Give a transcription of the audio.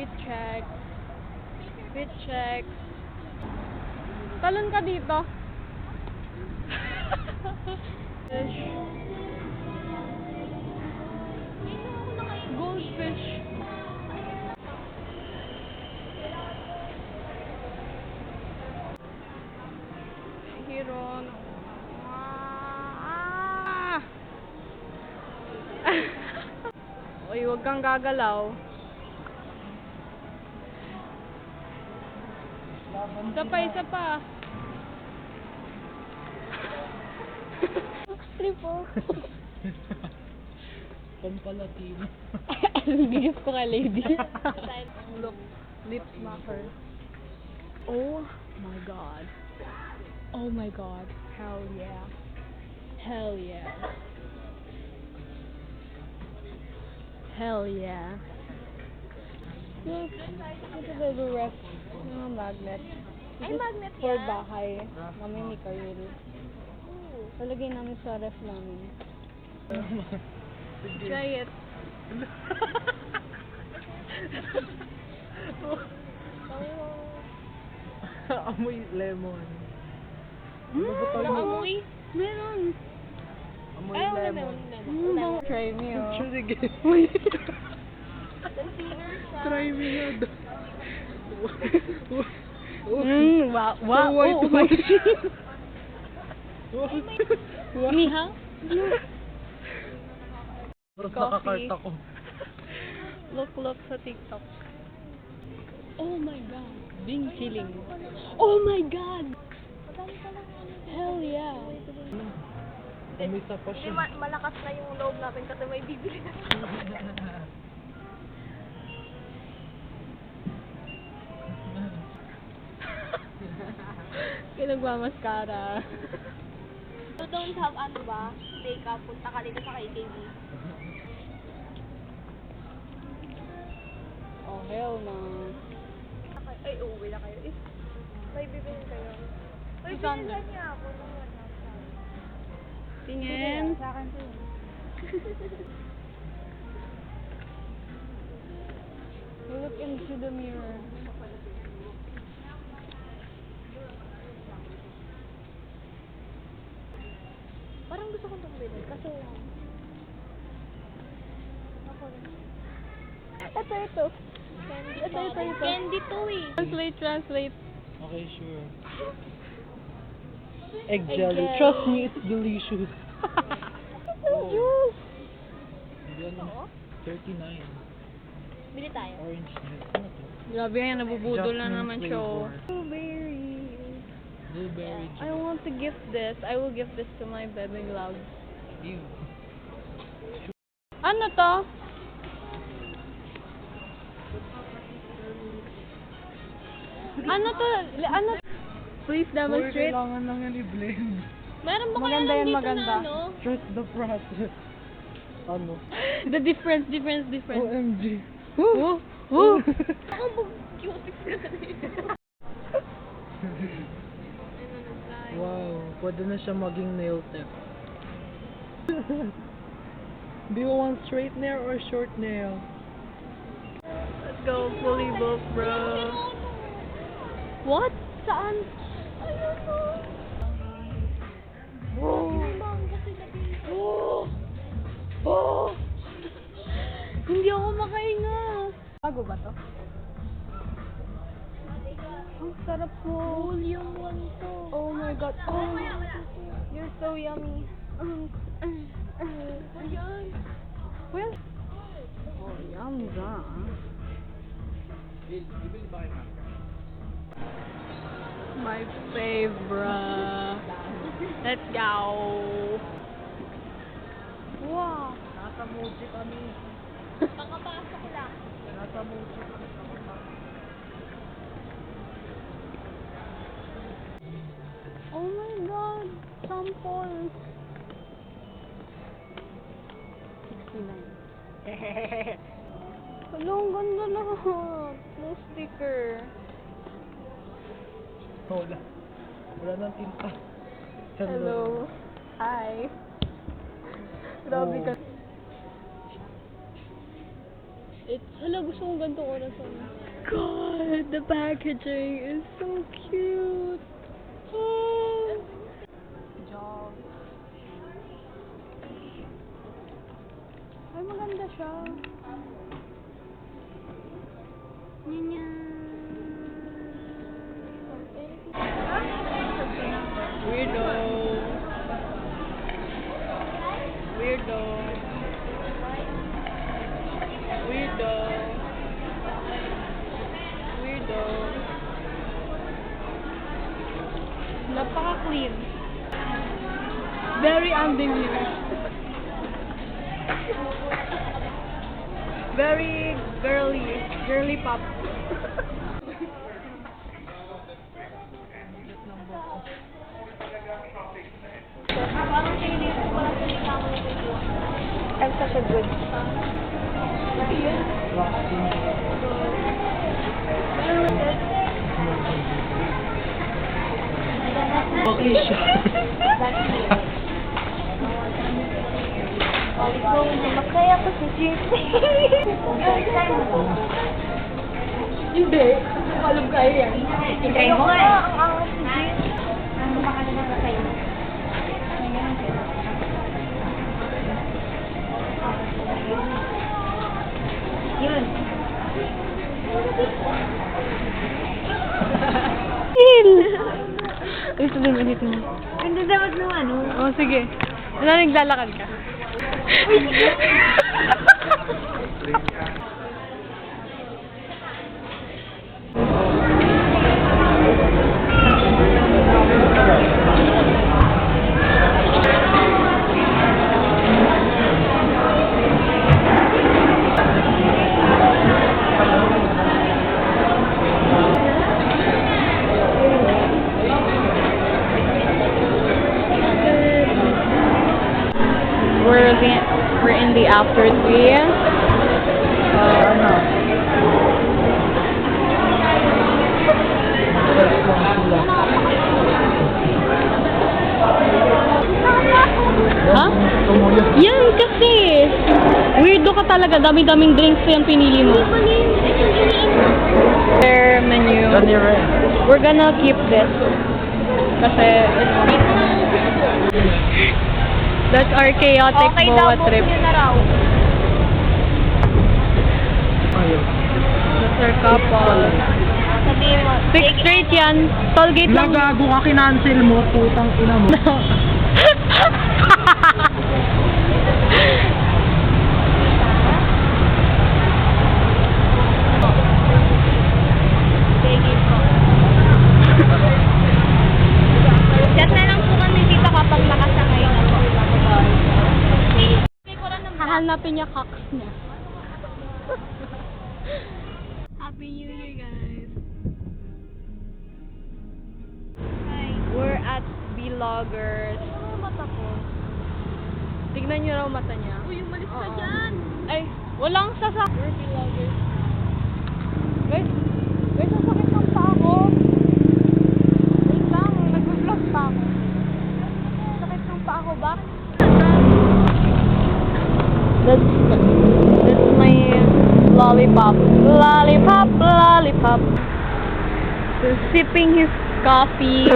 Fit check. Fit check. Talon ka dito. Fish. Goldfish. Hiron. Uy, huwag kang gagalaw. Isa pa. Strip oh. Pampalatino. Gift ko kay lady. Look, lip smacker. Oh my god. Oh my god. Hell yeah. Hell yeah. Hell yeah. Look, ito baby ref. Mga magnet. Ay, magnet for yan? bahay. Namin ni Kayuri. Talagay namin sa ref namin. Try it. Amoy lemon. Amoy? Meron. Amoy Ay, wala lemon. na. Try me oh. Sige. Concealer siya. Try me nga daw. Wow. Wow. white Oh my Wow. Mihang? Parang Coffee. nakakart ako. Look sa TikTok. Oh my god. Being chilling. Oh my god. Hell yeah. Umisa pa Hindi, siya. malakas na yung loob natin kasi may bibili na. Nagmamaskara. You don't have ano ba? Makeup, punta ka dito sa KKB. Oh hell no. Ay, uuwi na kayo. May bibili kayo. Ay, Saan? binilan niya ako nung ano. Tingin. Sa akin to. Look into the mirror. Parang gusto kong tumili kasi ako rin. Ito. Candy Ito. Candy to eh. Translate. Okay, sure. Egg Egg jelly. jelly. Trust me, it's delicious. Juice. Yan, Oo. 39. Bili tayo. Orange milk. Ano to? Grabe yan, nabubudol na Jasmine naman siya. oh. flavor. Blueberry. Blueberry I juice. want to gift this. I will give this to my baby love. Ew. Ano to? Ano to? Ano? Please demonstrate. Kailangan lang yan i-blend. Meron ba Maganda kaya yan, nandito maganda. na ano? Trust the process. Ano? The difference. OMG. Woo! Woo! Ako mag-cuties ka na Wow, pwede na siya maging nail tech. Do you want straight nail or short nail? Let's go, fully booked, bro. What? Saan? Hindi ako makahinga. Bago ba to? Ang sarap mo. Volume 1 to. Oh my god. Oh, you're so yummy. Ayan. Well, oh, yum ga. My favorite. Let's go. Wow. Nasa mochi kami. Pakapasok lang. Nasa mochi kami. Oh my god. Sample. 69. Hello, ang ganda lahat. No sticker. Wala. Wala nang tinta. Hello. Hi. Grabe Oh. ka. Hala, gusto kong ganito oras. God, the packaging is so cute. Oh. Job. Ay, maganda siya. Nya. Weirdo. Weirdo. Weirdo. Weirdo. Napaka-clean. Very undemure. Very girly pop. I'm such a good. Okay siya. Masaya ko si Jeep. Hindi. Alam kayo yan. Try mo nga. Ang angas si Jeep. Ano ba ka na sa'yo? Yun. Gusto din ulit mo. Hindi dapat ng ano. Oh, sige. Wala, naglalakad ka. We're in the after tea. Huh? Yan kasi. Weirdo ka talaga. Dami-daming drinks yung pinili mo. Their menu. We're gonna keep this. Kasi that's our chaotic Boa trip. na raw. That's our couple. Sabihin mo. 6 straight yan. Tollgate lang. Nagago ka, kinancel mo, putang ina mo. Chat na lang po kami dito kapag nakasakay na po. Hahanapin niya cocks niya. Happy New Year, guys. Hi. We're at Vloggers. Ano mata ko? Tignan niyo raw mata niya. Uy, umalis ka Oo. dyan. Ay, walang sasak. We're Vloggers. Guys, sasakit ng paa ko. Wait lang, nag-vlog pa ako. Sakit ng paa ko. Bakit? That's my lollipop. Lollipop. So, sipping his coffee.